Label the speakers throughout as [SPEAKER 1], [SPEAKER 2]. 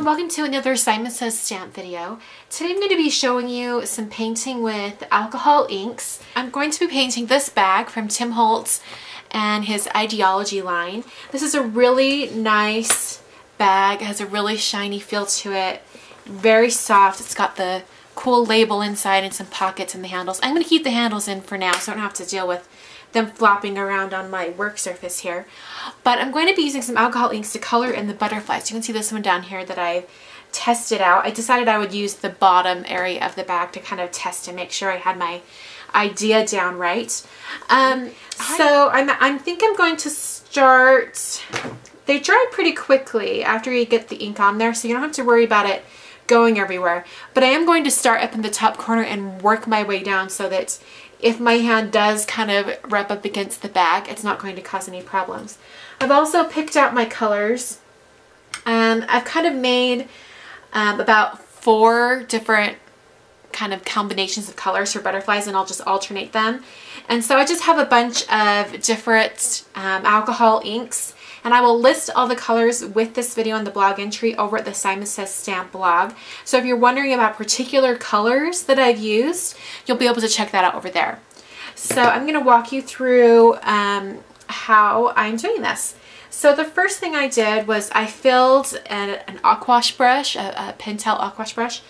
[SPEAKER 1] welcome to another Simon Says Stamp video. Today I'm going to be showing you some painting with alcohol inks. I'm going to be painting this bag from Tim Holtz and his Ideology line. This is a really nice bag. It has a really shiny feel to it. Very soft. It's got the cool label inside and some pockets in the handles. I'm going to keep the handles in for now so I don't have to deal with them flopping around on my work surface here. But I'm going to be using some alcohol inks to color in the butterflies. You can see this one down here that I've tested out. I decided I would use the bottom area of the bag to kind of test and make sure I had my idea down right. So I think I'm going to start. They dry pretty quickly after you get the ink on there, so you don't have to worry about it going everywhere. But I am going to start up in the top corner and work my way down so that if my hand does kind of rub up against the bag, it's not going to cause any problems. I've also picked out my colors, and I've kind of made about 4 different kind of combinations of colors for butterflies, and I'll just alternate them. And so I just have a bunch of different alcohol inks, and I will list all the colors with this video on the blog entry over at the Simon Says Stamp blog. So if you're wondering about particular colors that I've used, you'll be able to check that out over there. So I'm going to walk you through how I'm doing this. So the first thing I did was I filled an aquash brush, a Pentel aquash brush,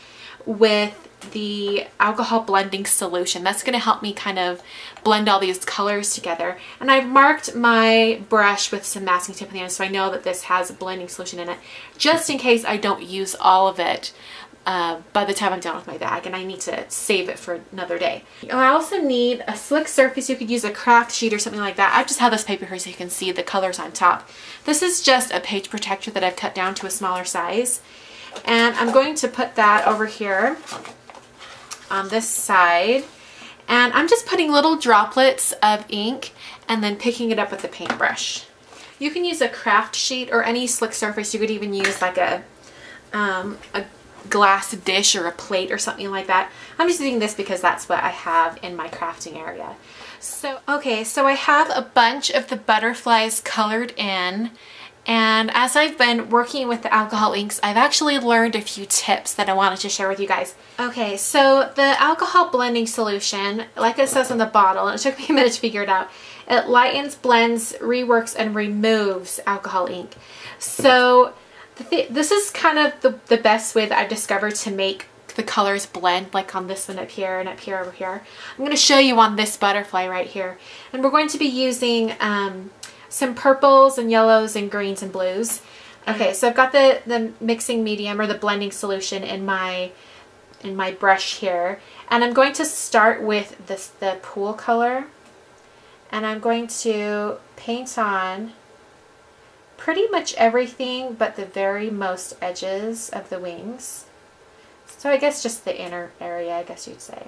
[SPEAKER 1] with the alcohol blending solution. That's going to help me kind of blend all these colors together. And I've marked my brush with some masking tape on the end so I know that this has a blending solution in it, just in case I don't use all of it by the time I'm done with my bag and I need to save it for another day. I also need a slick surface. You could use a craft sheet or something like that. I just have this paper here so you can see the colors on top. This is just a page protector that I've cut down to a smaller size. And I'm going to put that over here on this side, and I'm just putting little droplets of ink and then picking it up with the paintbrush. You can use a craft sheet or any slick surface. You could even use like a glass dish or a plate or something like that. I'm just using this because that's what I have in my crafting area. So okay, so I have a bunch of the butterflies colored in. And as I've been working with the alcohol inks, I've actually learned a few tips that I wanted to share with you guys. Okay, so the alcohol blending solution, like it says on the bottle, and it took me a minute to figure it out, it lightens, blends, reworks, and removes alcohol ink. So this is kind of the best way that I've discovered to make the colors blend, like on this one up here and up here over here. I'm going to show you on this butterfly right here. And we're going to be using some purples and yellows and greens and blues. Okay, so I've got the mixing medium or the blending solution in my brush here, and I'm going to start with the pool color, and I'm going to paint on pretty much everything but the very most edges of the wings. So I guess just the inner area, I guess you'd say.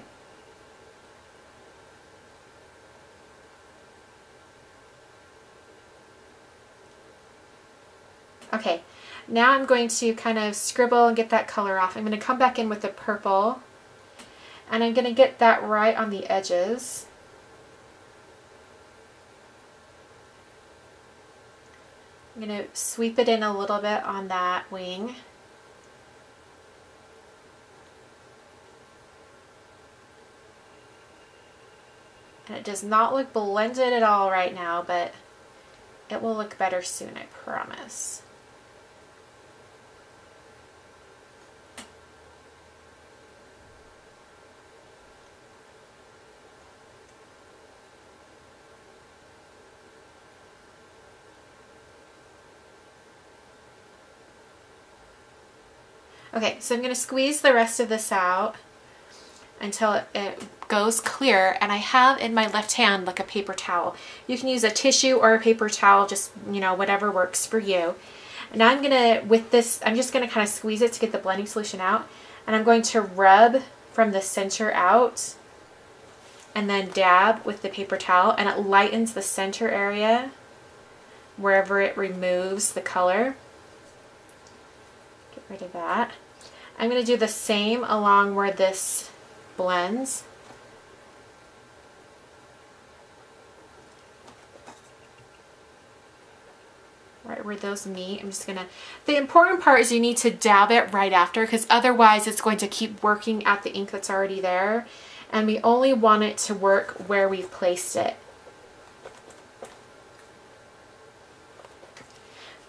[SPEAKER 1] Okay, now I'm going to kind of scribble and get that color off. I'm going to come back in with the purple, and I'm going to get that right on the edges. I'm going to sweep it in a little bit on that wing. And it does not look blended at all right now, but it will look better soon, I promise. Okay, so I'm going to squeeze the rest of this out until it goes clear, and I have in my left hand like a paper towel. You can use a tissue or a paper towel, just, you know, whatever works for you. And now I'm going to, with this, I'm just going to kind of squeeze it to get the blending solution out, and I'm going to rub from the center out and then dab with the paper towel, and it lightens the center area wherever it removes the color. Get rid of that. I'm going to do the same along where this blends. right where those meet. I'm just gonna, the important part is you need to dab it right after, because otherwise it's going to keep working at the ink that's already there. And we only want it to work where we've placed it.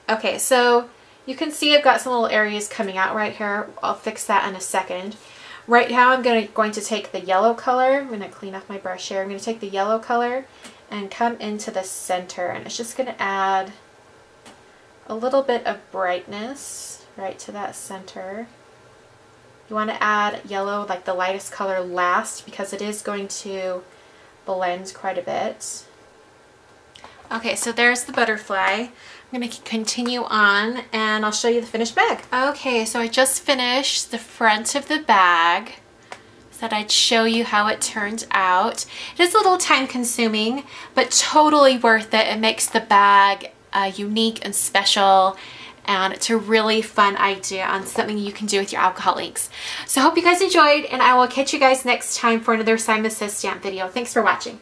[SPEAKER 1] Okay, so you can see I've got some little areas coming out right here. I'll fix that in a second. Right now I'm going to take the yellow color. I'm going to clean off my brush here. I'm going to take the yellow color and come into the center, and it's just going to add a little bit of brightness right to that center. You want to add yellow, like the lightest color, last, because it is going to blend quite a bit. Okay, so there's the butterfly. I'm going to continue on and I'll show you the finished bag. Okay, so I just finished the front of the bag. Thought I'd show you how it turned out. It is a little time consuming, but totally worth it. It makes the bag unique and special, and it's a really fun idea on something you can do with your alcohol inks. So I hope you guys enjoyed, and I will catch you guys next time for another Simon Says Stamp video. Thanks for watching.